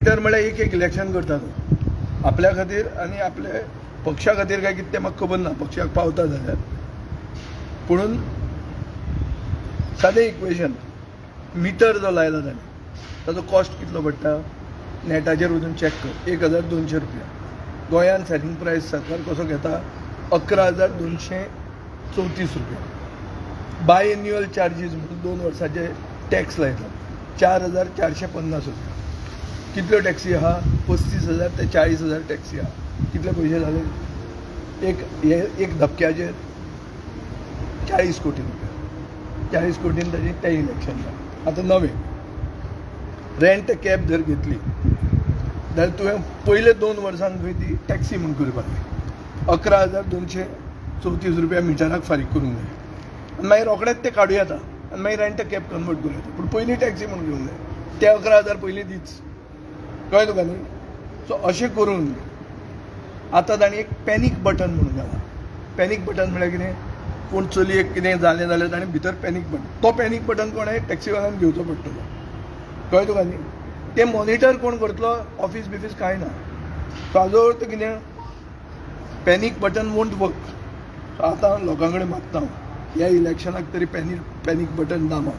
तर म्हळ्यार एक इलेक्शन करता तो आपल्या खातीर आनी आपल्या पक्षा खातीर काय कितें तें म्हाका खबर ना पक्षाक पावता जाल्यार पुणून सादें इक्वेशन मिटर जो लायला ताणें ताजो कॉस्ट कितलो पडटा नेटाचेर वचून चॅक कर 1200 रुपया गोंयांत सेलिंग प्रायस सरकार कसो घेता 11,234 रुपया बाय एन्युअल चार्जीस म्हणून 2 वर्साचे टॅक्स लायतात 4,450 रुपया कितल्यो टॅक्सी आहा 35,000 ते 40,000 टॅक्सी आहा कितले पयशे जाले एक धपक्याचेर 40 कोटी रुपया 40 कोटीन ताजें तें इलेक्शन जालें आतां नवें रेंट कॅब जर घेतली जाल्यार तुवें पयले 2 वर्सांक खंय ती टॅक्सी म्हूण करपाक जाय 11,234 रुपया मिटराक फारीक करूंक जाय आनी मागीर रोखडेंच तें काडूं येता आनी मागीर रेंट कॅब कन्वर्ट करूं येता पूण पयलीं टॅक्सी म्हूण घेवंक जाय ते 11,000 पयलीं दीच कळ्ळें तुका न्ही सो अशें करून आतां ताणें एक पॅनीक बटन म्हणून घाला पॅनीक बटन म्हळ्यार कितें पूण चलयेक कितें जालें जाल्यार ताणें भितर पॅनीक बटन तो पॅनीक बटन कोणें टॅक्सीवाल्यान घेवचो पडटलो कळ्ळें तुका न्ही तें मॉनिटर कोण करतलो ऑफीस बिफीस कांय ना सो हाजो अर्थ कितें panic button won't work so आतां लोकां कडेन मागता हांव ह्या इलेक्शनाक तरी पॅनीक बटन दामा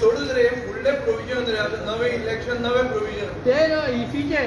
सोडून रे फुडले प्रोविजन रे नवे इलेक्शन नवे प्रोविजन ते इफीचे